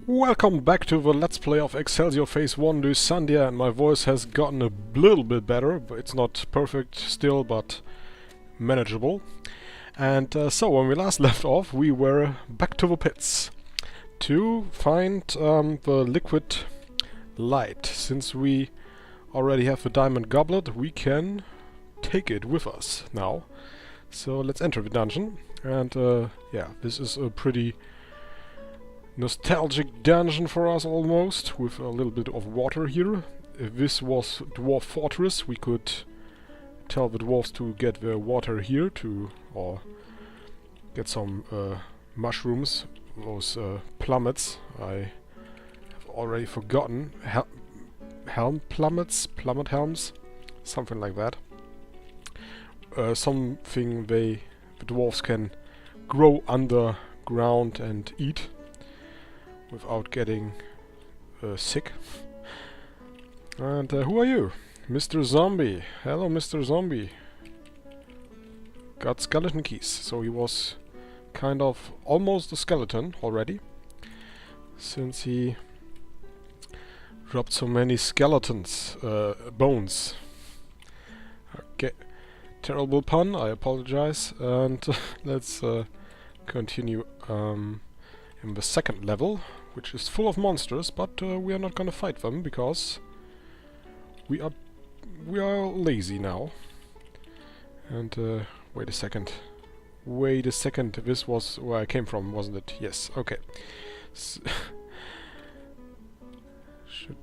Welcome back to the Let's Play of Excelsior Phase 1 Lysandia, and my voice has gotten a little bit better. It's not perfect still, but manageable. And so when we last left off, we were back to the pits to find the liquid light. Since we already have the diamond goblet, we can take it with us now. So let's enter the dungeon. And yeah, this is a pretty nostalgic dungeon for us almost, with a little bit of water here. If this was Dwarf Fortress, we could tell the dwarves to get the water here or get some mushrooms, those plummets. I have already forgotten. Plummet helms? Something like that. Something the dwarves can grow underground and eat without getting sick. And who are you? Mr. Zombie. Hello, Mr. Zombie. Got skeleton keys. So he was kind of almost a skeleton already, since he dropped so many skeletons, bones. Okay, terrible pun, I apologize. And let's continue in the second level, which is full of monsters, but we are not gonna fight them because we are lazy now. And wait a second, this was where I came from, wasn't it? Yes, okay. Should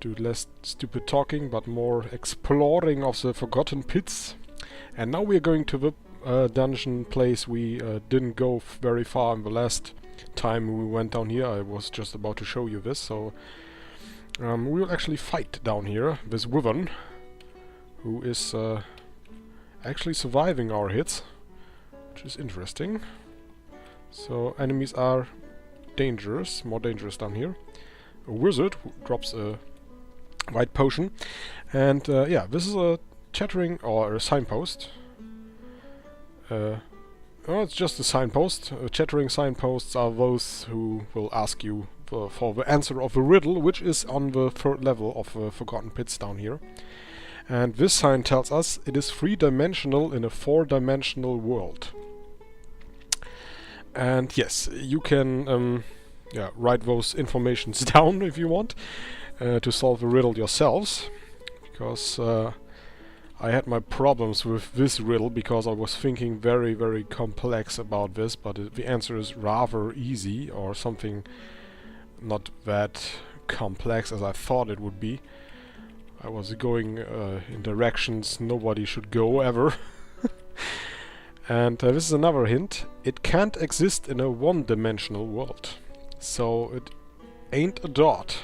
do less stupid talking, but more exploring of the forgotten pits. And now we are going to the dungeon place we didn't go very far in the last time we went down here. I was just about to show you this, so we will actually fight down here this Wyvern, who is actually surviving our hits, which is interesting. So enemies are dangerous, more dangerous down here. A wizard who drops a white potion, and yeah, this is a chattering or a signpost. Oh, it's just a signpost. Chattering signposts are those who will ask you for the answer of a riddle, which is on the third level of the Forgotten Pits down here. And this sign tells us it is three-dimensional in a four-dimensional world. And yes, you can yeah, write those informations down if you want to solve the riddle yourselves, because I had my problems with this riddle because I was thinking very, very complex about this, but the answer is rather easy, or something not that complex as I thought it would be. I was going in directions nobody should go ever. And this is another hint. It can't exist in a one-dimensional world. So it ain't a dot,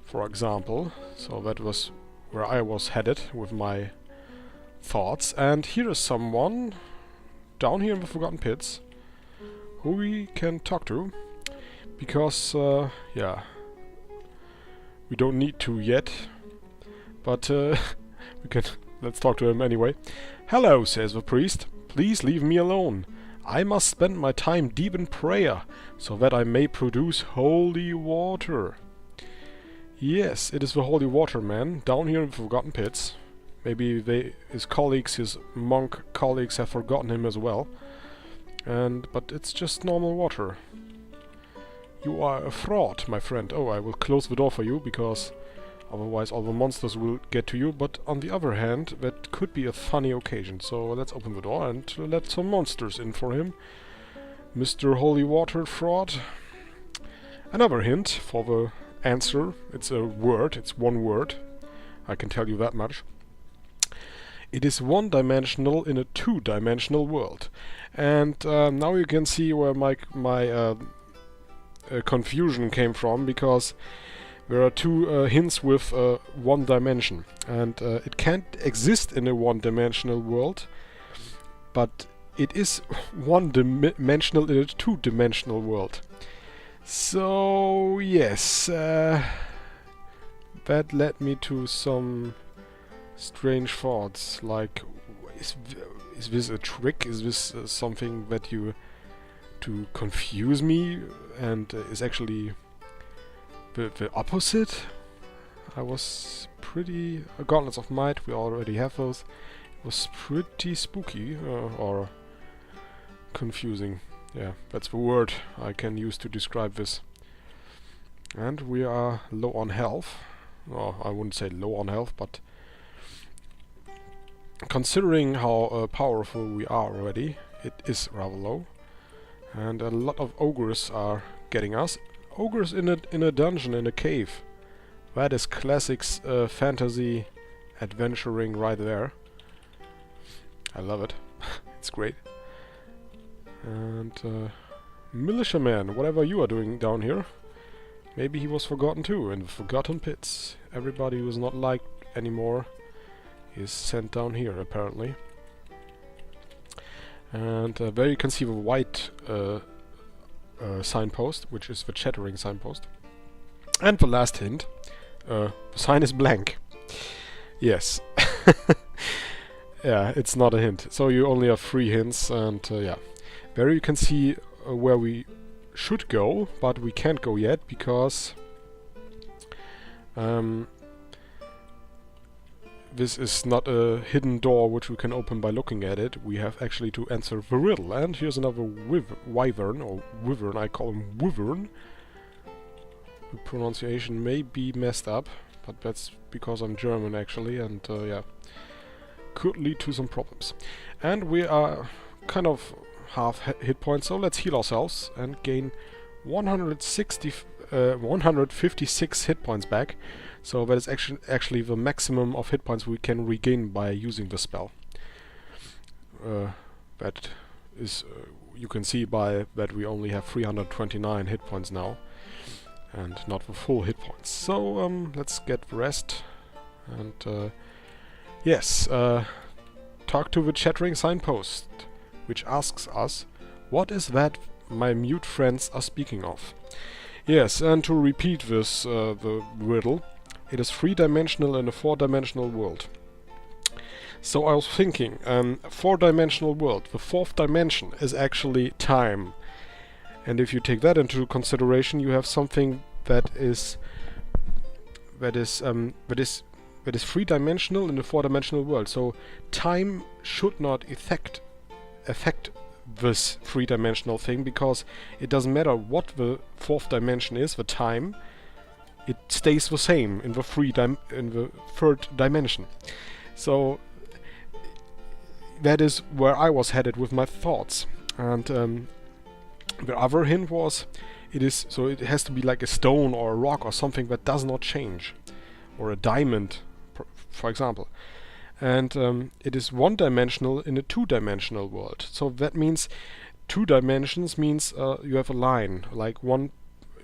for example. So that was where I was headed with my thoughts. And here is someone down here in the Forgotten Pits who we can talk to, because yeah, we don't need to yet, but we can. Let's talk to him anyway. "Hello," says the priest. "Please leave me alone. I must spend my time deep in prayer, so that I may produce holy water." Yes, it is the holy water man down here in the Forgotten Pits. Maybe his colleagues, his monk colleagues, have forgotten him as well. But it's just normal water. "You are a fraud, my friend." Oh, I will close the door for you, because otherwise all the monsters will get to you. But on the other hand, that could be a funny occasion. So let's open the door and let some monsters in for him. Mr. Holy Water Fraud. Another hint for the answer. It's a word. It's one word. I can tell you that much. It is one-dimensional in a two-dimensional world. And now you can see where my confusion came from, because there are two hints with one dimension. And it can't exist in a one-dimensional world, but it is one-dimensional in a two-dimensional world. So yes, that led me to some strange thoughts, like, is this a trick? Is this something that you to confuse me, and is actually the opposite. I was pretty... Gauntlets of Might, we already have those. It was pretty spooky, or confusing. Yeah, that's the word I can use to describe this. And we are low on health. Well, I wouldn't say low on health, but considering how powerful we are already, it is rather low. And a lot of ogres are getting us. Ogres in a dungeon, in a cave. That is classics fantasy adventuring right there. I love it. It's great. And militiaman, whatever you are doing down here, maybe he was forgotten too, in the forgotten pits. Everybody who is not liked anymore is sent down here, apparently. And there you can see the white signpost, which is the chattering signpost. And the last hint, the sign is blank. Yes. Yeah, it's not a hint. So you only have 3 hints, and yeah. There you can see where we should go, but we can't go yet because this is not a hidden door which we can open by looking at it. We have actually to answer the riddle. And here's another wyvern, or wyvern, I call him wyvern. The pronunciation may be messed up, but that's because I'm German actually, and yeah, could lead to some problems. And we are kind of half hit points, so let's heal ourselves and gain 156 hit points back. So that is actually the maximum of hit points we can regain by using the spell. That is, you can see by that we only have 329 hit points now, and not the full hit points. So let's get rest, and yes, talk to the chattering signpost, which asks us, what is that my mute friends are speaking of? Yes, and to repeat this, the riddle, it is 3-dimensional in a 4-dimensional world. So I was thinking, 4-dimensional world, the 4th dimension is actually time. And if you take that into consideration, you have something that is 3-dimensional in a 4-dimensional world. So time should not affect this 3-dimensional thing, because it doesn't matter what the 4th dimension is, the time, it stays the same in the 3rd dimension. So that is where I was headed with my thoughts. And the other hint was, it has to be like a stone or a rock or something that does not change, or a diamond, for example. And it is 1-dimensional in a 2-dimensional world. So that means 2 dimensions means you have a line, like one,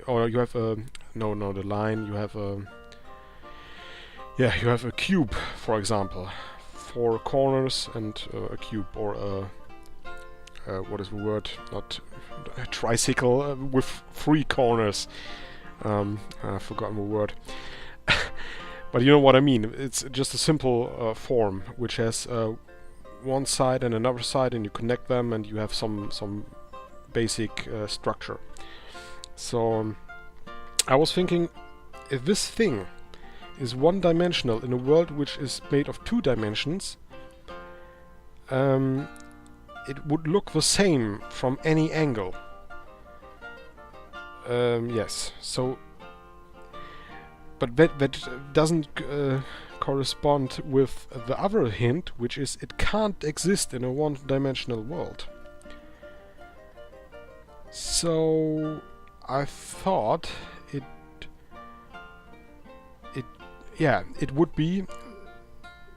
or you have a the line. You have a you have a cube, for example, 4 corners and a cube, or a what is the word? Not a tricycle with 3 corners. I've forgotten the word. But you know what I mean. It's just a simple form which has one side and another side, and you connect them, and you have some basic structure. So I was thinking, if this thing is 1-dimensional in a world which is made of 2 dimensions, it would look the same from any angle. Yes. So. But that doesn't correspond with the other hint, which is it can't exist in a 1-dimensional world. So I thought it would be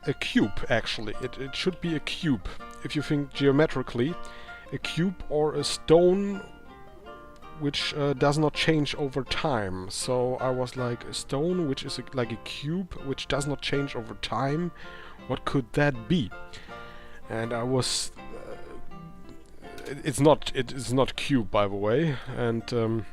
a cube, actually. It should be a cube. If you think geometrically, a cube or a stone which does not change over time. So I was like, a stone which is like a cube which does not change over time, what could that be? And I was it's not cube, by the way, and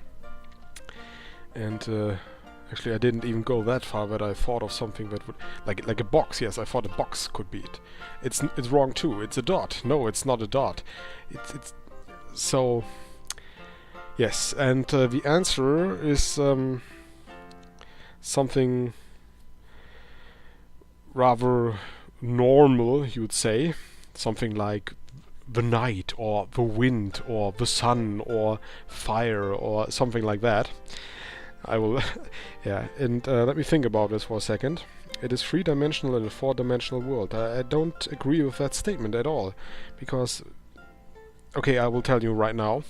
actually I didn't even go that far, but I thought of something that would like a box. Yes, I thought a box could be it. It's wrong too. It's a dot. No, it's not a dot. It's so. Yes, and the answer is something rather normal, you would say, something like the night or the wind or the sun or fire or something like that. I will yeah, and let me think about this for a second. It is three-dimensional in a four-dimensional world. I don't agree with that statement at all, because okay, I will tell you right now,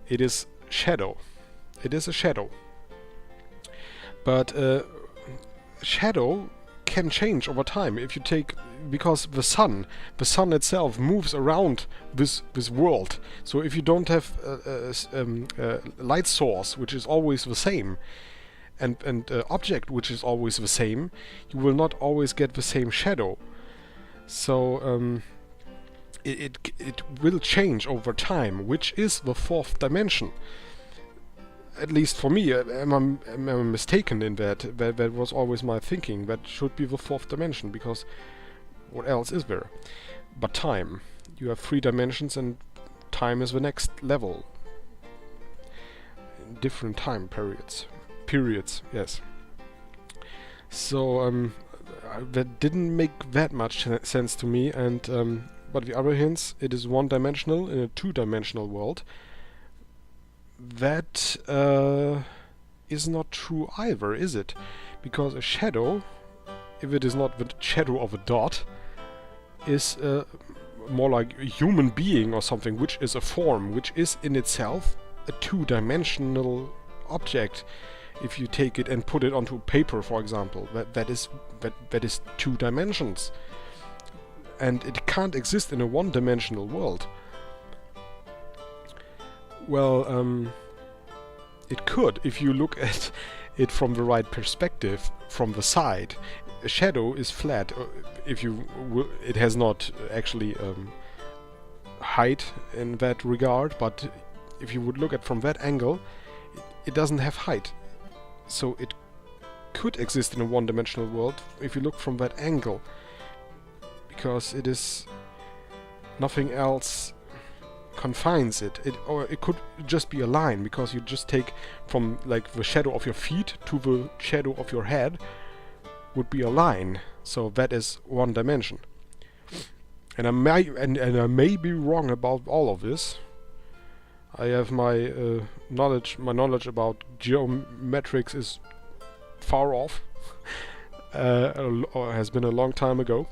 it is shadow. It is a shadow. But shadow can change over time. If you take, because the sun itself moves around this world. So if you don't have a light source which is always the same, and object which is always the same, you will not always get the same shadow. So it will change over time, which is the fourth dimension. At least for me, am I mistaken in that? That was always my thinking. That should be the fourth dimension, because what else is there? But time. You have three dimensions, and time is the next level. In different time periods. Yes. So that didn't make that much sense to me. And but the other hints, it is one-dimensional in a two-dimensional world. That is not true either, is it? Because a shadow, if it is not the shadow of a dot, is more like a human being or something, which is a form, which is in itself a two-dimensional object. If you take it and put it onto paper, for example, that is two dimensions, and it can't exist in a one-dimensional world. Well, it could, if you look at it from the right perspective, from the side. A shadow is flat. If you, it has not actually height in that regard, but if you would look at from that angle, it doesn't have height. So it could exist in a one-dimensional world if you look from that angle, because it is nothing else confines it. Or it could just be a line, because you just take from like the shadow of your feet to the shadow of your head would be a line. So that is one dimension. And I may be wrong about all of this. I have my knowledge about geometrics is far off. Or has been a long time ago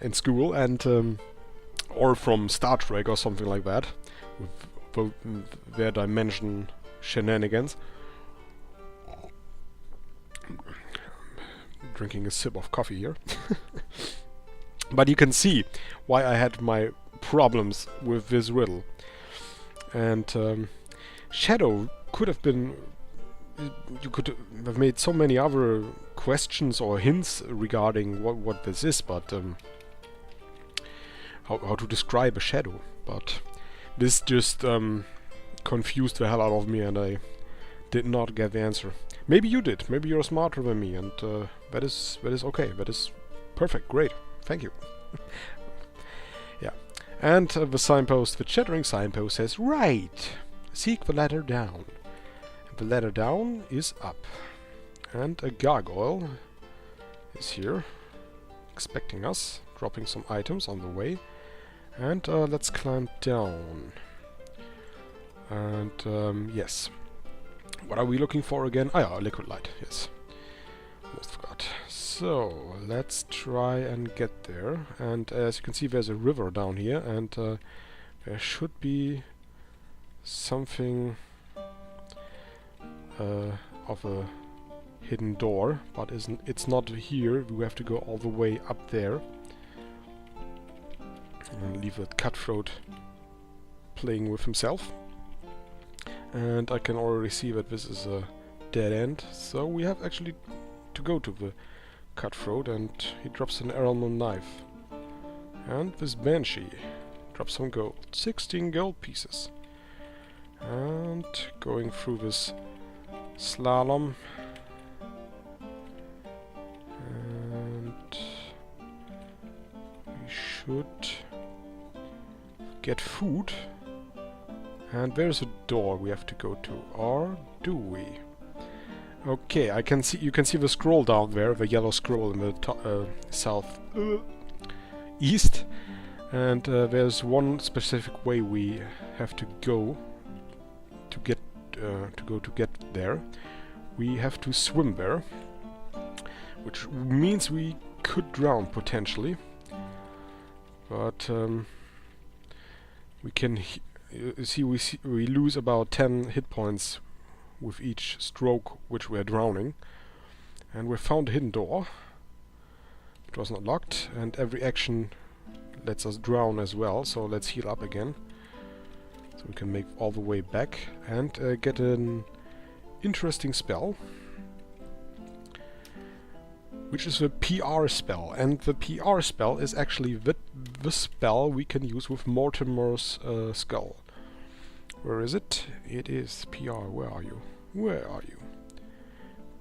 in school, and or from Star Trek or something like that, with their dimension shenanigans. Drinking a sip of coffee here. But you can see why I had my problems with this riddle. And shadow could have been... You could have made so many other questions or hints regarding what this is, but how to describe a shadow. But this just confused the hell out of me, and I did not get the answer. Maybe you did. Maybe you're smarter than me, and that is okay. That is perfect. Great. Thank you. Yeah. And the signpost, the chattering signpost, says, right! Seek the ladder down. And the ladder down is up. And a gargoyle is here, expecting us, dropping some items on the way. And let's climb down. And yes. What are we looking for again? Ah, yeah, liquid light, yes. Almost forgot. So, let's try and get there. And as you can see, there's a river down here, and there should be something of a hidden door, but it's not here. We have to go all the way up there. And leave a cutthroat playing with himself. And I can already see that this is a dead end, so we have actually to go to the cutthroat, and he drops an Erelman knife. And this banshee drops some gold, 16 gold pieces. And going through this slalom, and we should get food. And there's a door we have to go to, or do we? Okay, you can see the scroll down there, the yellow scroll in the south east, and there's one specific way we have to go to get there. We have to swim there, which means we could drown potentially, but we can we lose about 10 hit points with each stroke which we're drowning. And we found a hidden door. It was not locked, and every action lets us drown as well, so let's heal up again. So we can make all the way back and get an interesting spell, which is the PR spell. And the PR spell is actually the spell we can use with Mortimer's skull. Where is it? It is PR. Where are you? Where are you?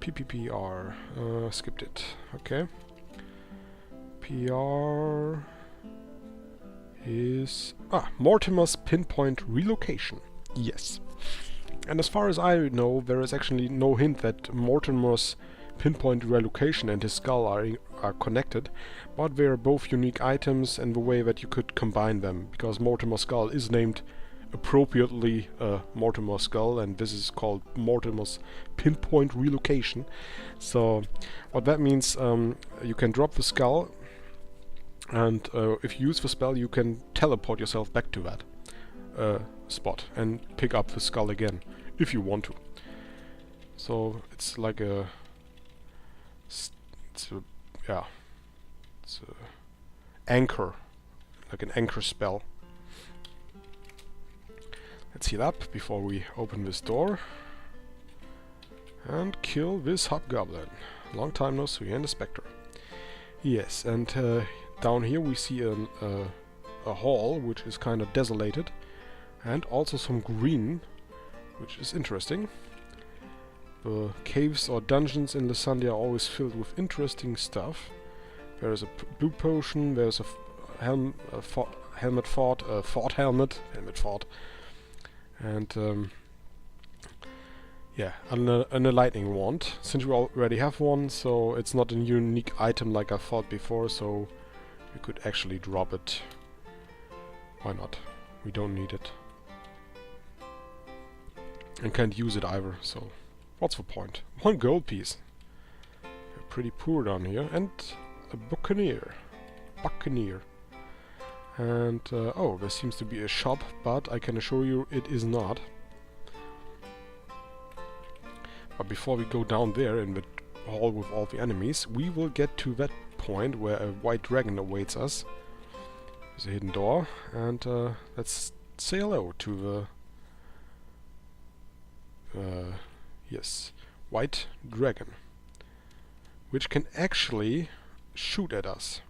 PPPR. Skipped it. Okay. PR is... Mortimer's pinpoint relocation. Yes. And as far as I know, there is actually no hint that Mortimer's pinpoint relocation and his skull are connected, but they are both unique items in the way that you could combine them, because Mortimer's skull is named appropriately Mortimer's skull, and this is called Mortimer's pinpoint relocation. So what that means, you can drop the skull, and if you use the spell you can teleport yourself back to that spot and pick up the skull again if you want to. So it's like it's a anchor, like an anchor spell. Let's heal up before we open this door and kill this hobgoblin. Long time no see, and a spectre. Yes, and down here we see a hall which is kind of desolated, and also some green, which is interesting. The caves or dungeons in Lysandia are always filled with interesting stuff. There is a blue potion, there's a helmet fort, and yeah, and a lightning wand. Since we already have one, so it's not a unique item like I thought before, so we could actually drop it. Why not? We don't need it. And can't use it either, so what's the point? 1 gold piece. We're pretty poor down here. And a buccaneer. And, oh, there seems to be a shop, but I can assure you it is not. But before we go down there in the hall with all the enemies, we will get to that point where a white dragon awaits us. There's a hidden door, and let's say hello to the yes, white dragon, which can actually shoot at us.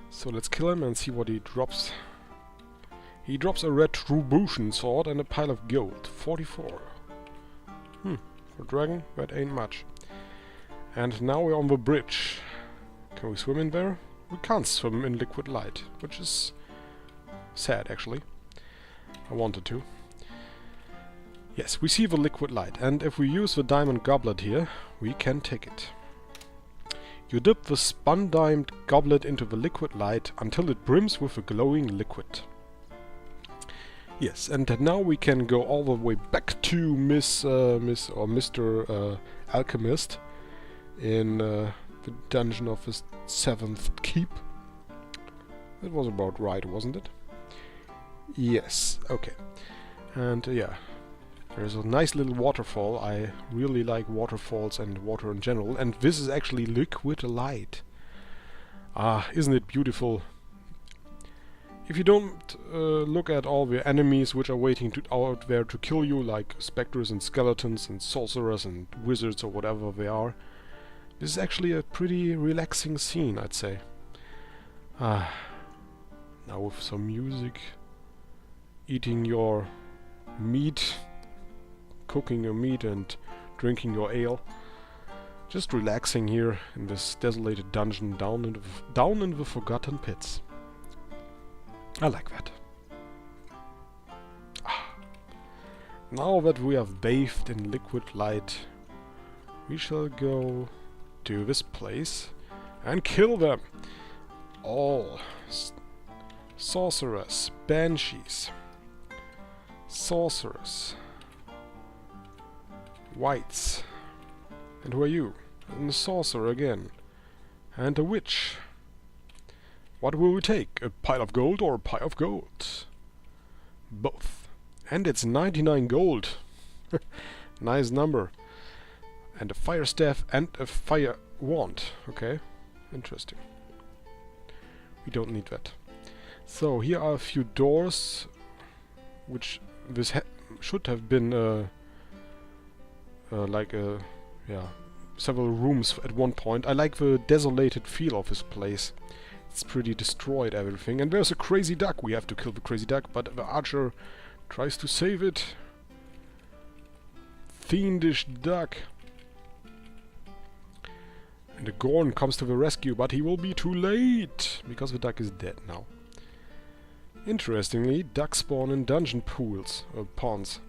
So let's kill him and see what he drops. He drops a retribution sword and a pile of gold. 44. For dragon, that ain't much. And now we're on the bridge. Can we swim in there? We can't swim in liquid light, which is sad actually. I wanted to. Yes, we see the liquid light, and if we use the diamond goblet here, we can take it. You dip the spun-dimed goblet into the liquid light until it brims with a glowing liquid. Yes, and now we can go all the way back to Mr. Alchemist in the dungeon of the 7th keep. That was about right, wasn't it? Yes, okay. And yeah, there's a nice little waterfall. I really like waterfalls and water in general, and this is actually liquid light. Ah, isn't it beautiful? If you don't look at all the enemies which are waiting out there to kill you, like specters and skeletons and sorcerers and wizards or whatever they are, this is actually a pretty relaxing scene, I'd say. Ah, now with some music, eating your meat, cooking your meat and drinking your ale, just relaxing here in this desolated dungeon down in the forgotten pits. I like that. Now that we have bathed in liquid light, we shall go to this place and kill them. All sorcerers, banshees, sorcerers, whites. And who are you? And a sorcerer again. And a witch. What will we take? A pile of gold or a pile of gold? Both. And it's 99 gold. Nice number. And a fire staff and a fire wand. Okay, interesting. We don't need that. So here are a few doors, which this should have been like a several rooms at one point. I like the desolated feel of this place. It's pretty destroyed, everything. And there's a crazy duck. We have to kill the crazy duck, but the archer tries to save it. Fiendish duck. And the Gorn comes to the rescue, but he will be too late, because the duck is dead now. Interestingly, ducks spawn in dungeon pools, ponds.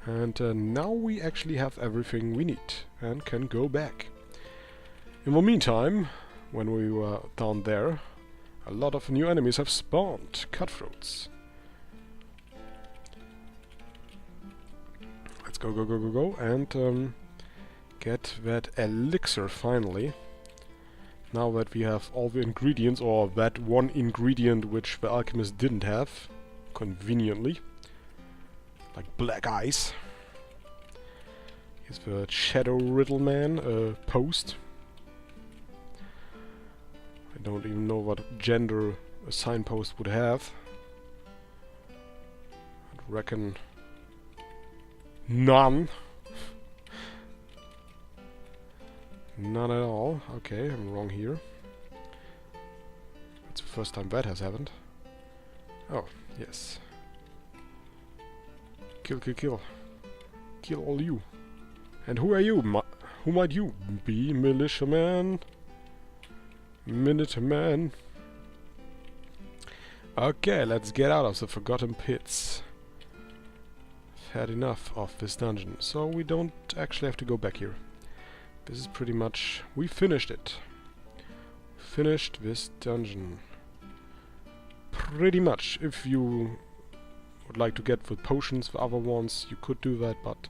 And now we actually have everything we need, and can go back. In the meantime, when we were down there, a lot of new enemies have spawned. Cutthroats. Let's go, go, go, go, go, and get that elixir finally. Now that we have all the ingredients, or that one ingredient which the alchemist didn't have, conveniently. Like black eyes. Here's the shadow riddle man, post. I don't even know what gender a signpost would have. I'd reckon none. None at all. Okay, I'm wrong here. It's the first time that has happened. Oh, yes. Kill, kill, kill. Kill all you. And who are you? Who might you be? Militiaman? Minuteman? Okay, let's get out of the Forgotten Pits. I've had enough of this dungeon, so we don't actually have to go back here. This is pretty much... we finished it. Finished this dungeon. Pretty much. If you would like to get the potions, the other ones, you could do that, but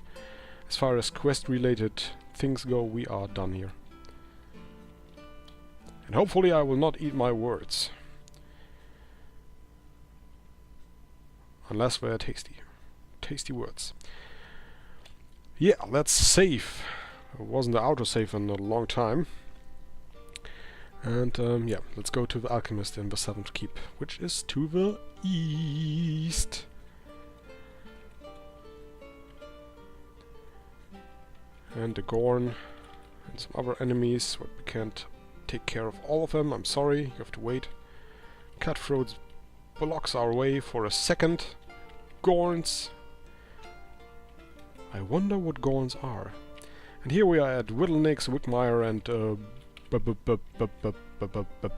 as far as quest-related things go, we are done here. And hopefully I will not eat my words. Unless they're tasty. Tasty words. Yeah, let's save. It wasn't the autosave in a long time. And yeah, let's go to the alchemist in the 7th keep, which is to the east. And the Gorn and some other enemies, but we can't take care of all of them. I'm sorry, you have to wait. Cutthroats blocks our way for a second. Gorns. I wonder what Gorns are. And here we are at Whittlenix, Wickmire, and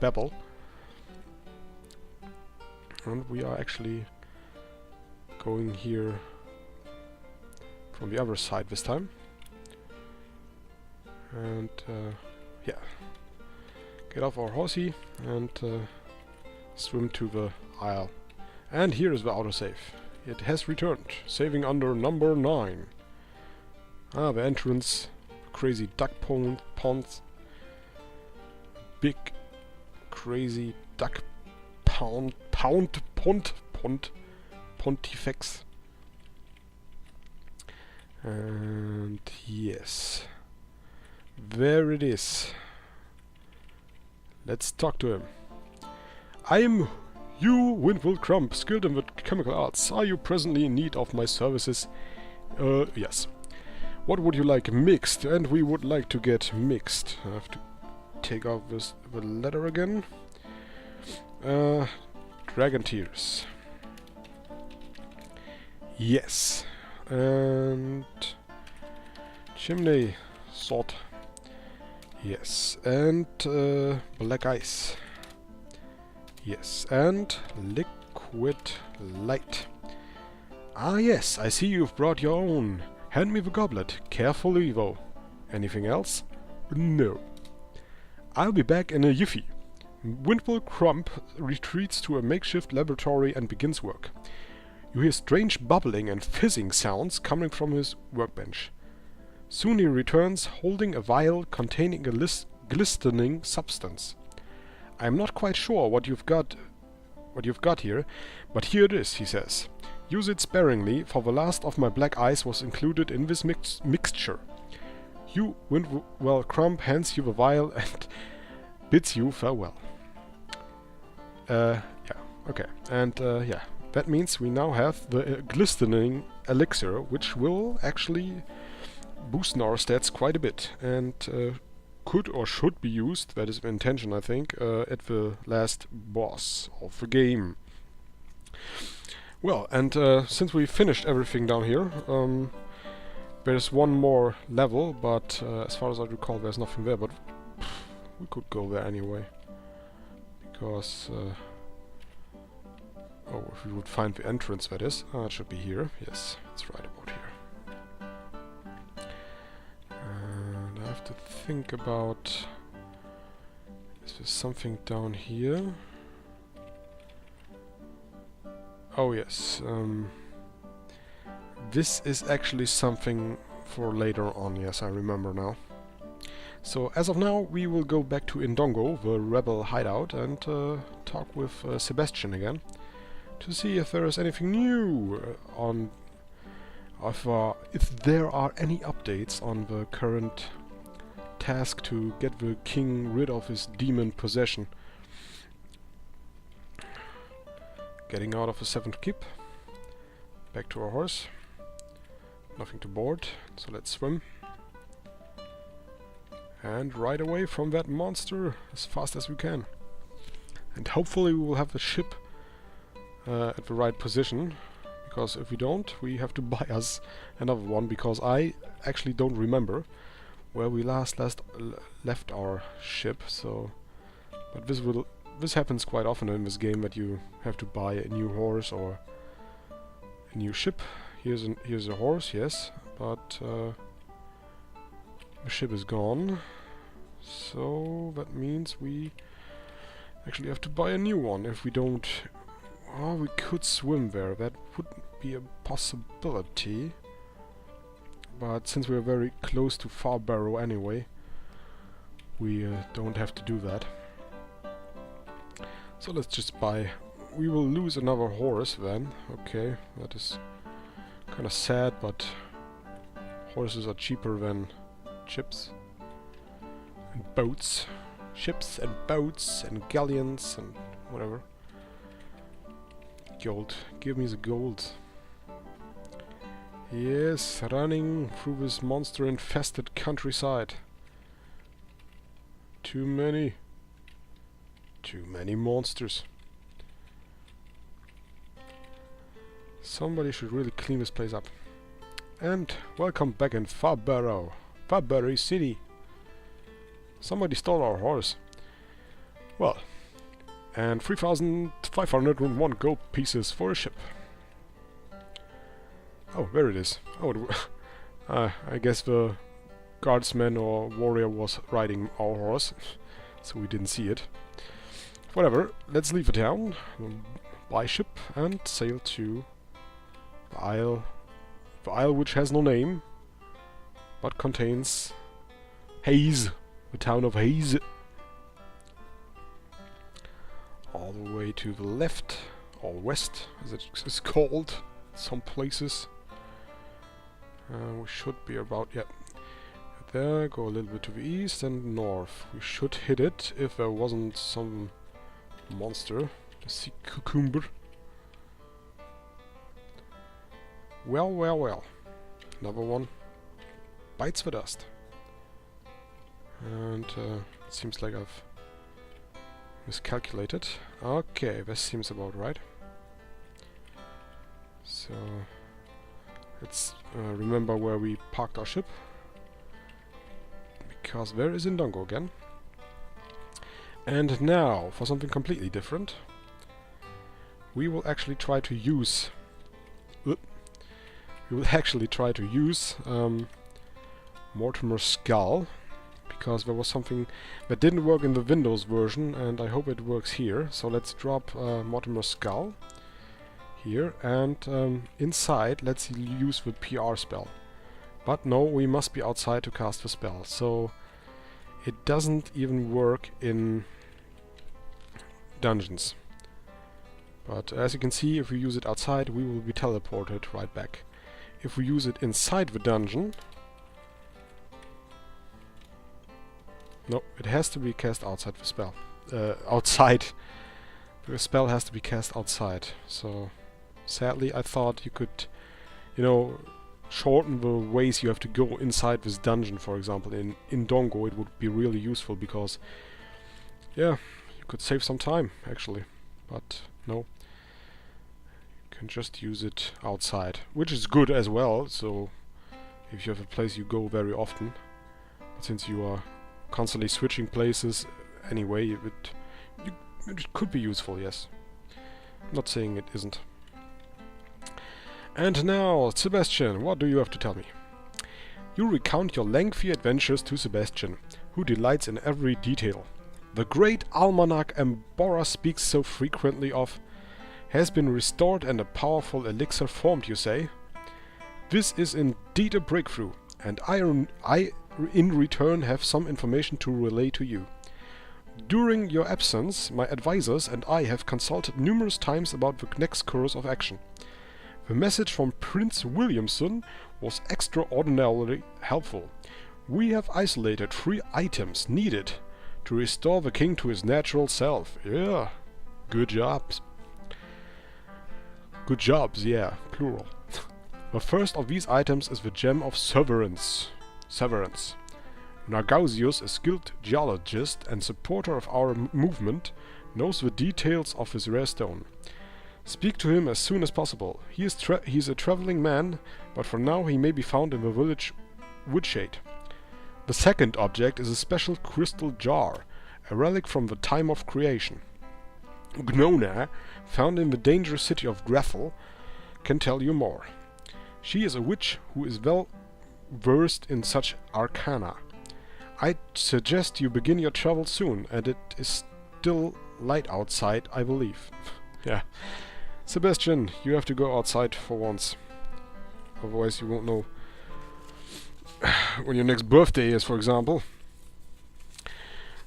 Babel. And we are actually going here from the other side this time. And yeah, get off our horsey and swim to the isle. And here is the autosave. It has returned, saving under number 9. Ah, the entrance, crazy duck ponds, big crazy duck pontifex. And yes, there it is. Let's talk to him. I'm Hugh Windwell-Crumb, skilled in the chemical arts. Are you presently in need of my services? Yes. What would you like? Mixed, and we would like to get mixed. I have to take off the letter again. Dragon tears. Yes. And chimney salt. Yes. And black ice. Yes. And liquid light. Ah yes, I see you've brought your own. Hand me the goblet. Carefully, though. Anything else? No. I'll be back in a jiffy. Windwell-Crumb retreats to a makeshift laboratory and begins work. You hear strange bubbling and fizzing sounds coming from his workbench. Soon he returns holding a vial containing a glistening substance. I am not quite sure what you've got here, but here it is, he says. Use it sparingly, for the last of my black ice was included in this mixture. Hugh Windwell-Crumb hands you the vial and bids you farewell. Yeah, okay. And, yeah, that means we now have the glistening elixir, which will actually boost our stats quite a bit, and could or should be used, that is the intention I think, at the last boss of the game. Well, and since we finished everything down here, there's one more level, but as far as I recall there's nothing there, but we could go there anyway. Because, oh, if we would find the entrance, that is. It should be here. Yes, it's right about here. And I have to think about... Is there something down here? Oh yes, this is actually something for later on, yes, I remember now. So as of now, we will go back to Indongo, the rebel hideout, and talk with Sebastian again, to see if there is anything new on... if there are any updates on the current task to get the king rid of his demon possession. Getting out of the 7th keep. Back to our horse. Nothing to board, so let's swim. And ride away from that monster as fast as we can. And hopefully we will have the ship at the right position, because if we don't, we have to buy us another one, because I actually don't remember where we last left our ship, so... But this happens quite often in this game, that you have to buy a new horse or a new ship. Here's a horse, yes, but the ship is gone, so that means we actually have to buy a new one. If we don't... Oh, we could swim there, that would be a possibility. But since we're very close to Farbarrow anyway, we don't have to do that. So let's just buy... We will lose another horse then. Okay, that is kind of sad, but horses are cheaper than ships and boats. Ships and boats and galleons and whatever. Gold. Give me the gold. Yes, running through this monster-infested countryside. Too many monsters. Somebody should really clean this place up. And welcome back in Farbarrow. Farbarrow City. Somebody stole our horse. Well, and 3,501 gold pieces for a ship. Oh, there it is. Oh, I guess the guardsman or warrior was riding our horse, so we didn't see it. Whatever, let's leave the town, buy ship, and sail to the isle. The isle which has no name, but contains Hayes, the town of Hayes. All the way to the left, or west, as it is called, some places. We should be about, yeah, there, go a little bit to the east and north. We should hit it if there wasn't some monster. Let's see, cucumber. Well, well, well. Another one bites the dust. And it seems like I've miscalculated. Okay, this seems about right. So let's remember where we parked our ship, because there is Indongo again. And now, for something completely different, we will actually try to use we will actually try to use Mortimer's Skull, because there was something that didn't work in the Windows version, and I hope it works here. So let's drop Mortimer's Skull here, and inside let's use the PR spell. But no, we must be outside to cast the spell, so it doesn't even work in dungeons. But as you can see, if we use it outside, we will be teleported right back. If we use it inside the dungeon... No, it has to be cast outside the spell. Outside. The spell has to be cast outside. So, sadly, I thought you could, you know, shorten the ways you have to go inside this dungeon, for example. In Dongo, it would be really useful because, yeah, you could save some time, actually. But, no. You can just use it outside, which is good as well, so if you have a place you go very often. But since you are constantly switching places anyway, it could be useful, yes. I'm not saying it isn't. And now, Sebastian, what do you have to tell me? You recount your lengthy adventures to Sebastian, who delights in every detail. The great almanac Embora speaks so frequently of has been restored and a powerful elixir formed, you say? This is indeed a breakthrough, and I in return have some information to relay to you. During your absence, my advisors and I have consulted numerous times about the next course of action. The message from Prince Williamson was extraordinarily helpful. We have isolated 3 items needed to restore the king to his natural self. Yeah, good jobs. Good jobs, yeah, plural. The first of these items is the Gem of Severance. Nargausius, a skilled geologist and supporter of our movement, knows the details of this rare stone. Speak to him as soon as possible. He is a traveling man, but for now he may be found in the village Woodshade. The second object is a special crystal jar, a relic from the time of creation. Gnona, found in the dangerous city of Grethel, can tell you more. She is a witch who is well versed in such arcana. I suggest you begin your travel soon, and it is still light outside, I believe. Yeah. Sebastian, you have to go outside for once. Otherwise you won't know when your next birthday is, for example.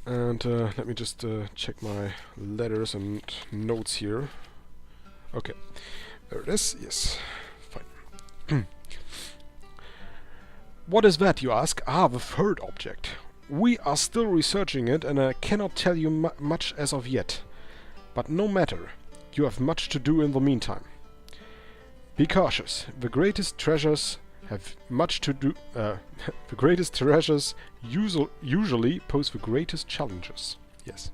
And let me just check my letters and notes here. Okay, there it is. Yes, fine. What is that, you ask? Ah, the third object. We are still researching it, and I cannot tell you much as of yet. But no matter, you have much to do in the meantime. Be cautious. The greatest treasures have much to do. The greatest treasures usually pose the greatest challenges. Yes.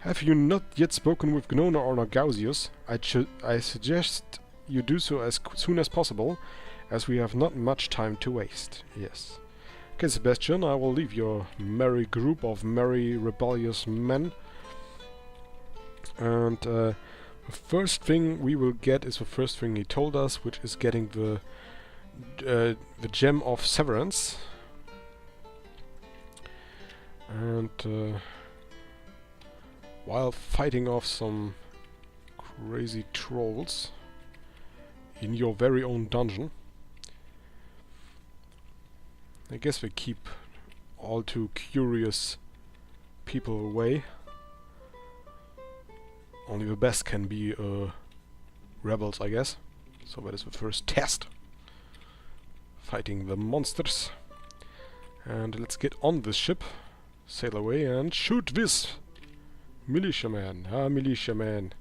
Have you not yet spoken with Gnona or Nargausius? I suggest you do so as soon as possible, as we have not much time to waste. Yes. Okay, Sebastian, I will leave your merry group of merry rebellious men. And the first thing we will get is the first thing he told us, which is getting the Gem of Severance. And while fighting off some crazy trolls in your very own dungeon. I guess we keep all too curious people away. Only the best can be rebels, I guess. So that is the first test. Fighting the monsters. And let's get on this ship, sail away and shoot this militiaman. Ah, militiaman.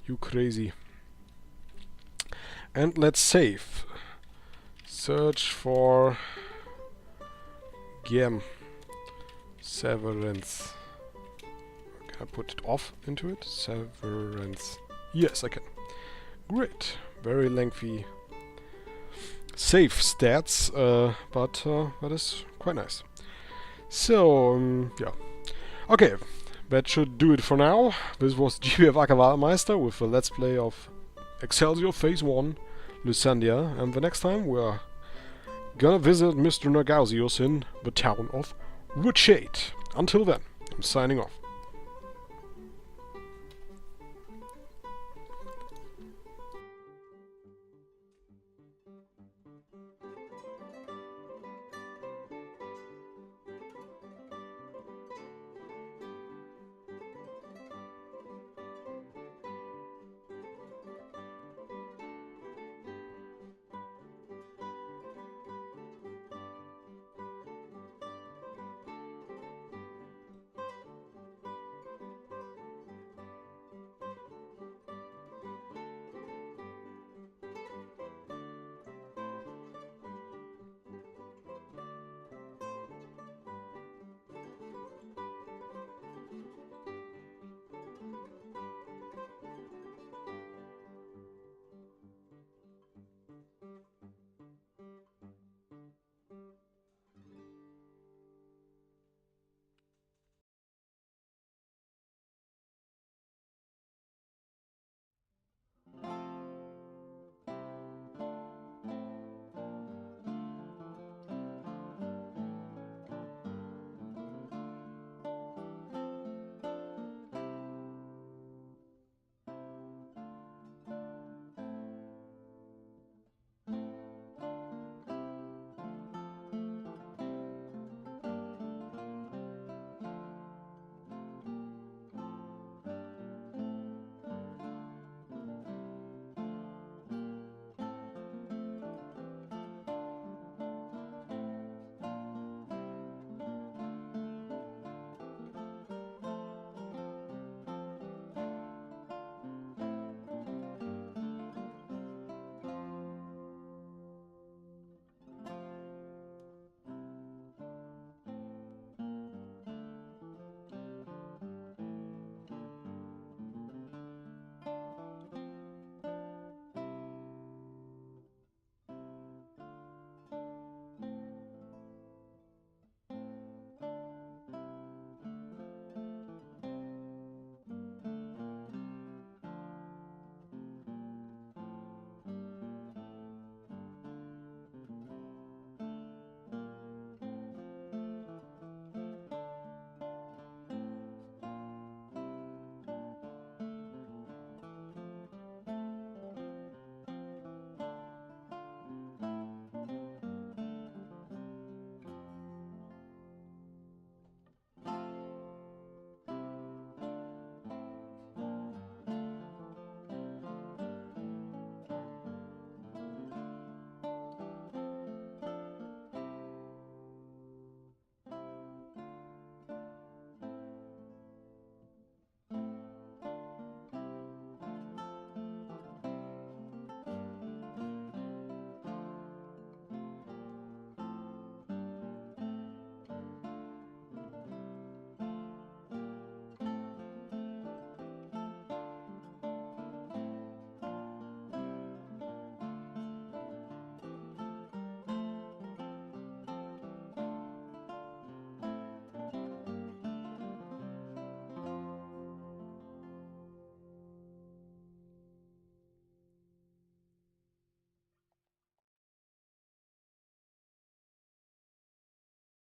You crazy. And let's save. Search for Gem Severance. Can I put it off into it? Severance. Yes, I can. Great. Very lengthy save stats, but that is quite nice. So, yeah. Okay, that should do it for now. This was GBF Ackerwahlmeister with a Let's Play of Excelsior Phase 1. Lysandia, and the next time we're gonna visit Mr. Nagausius in the town of Woodshade. Until then, I'm signing off.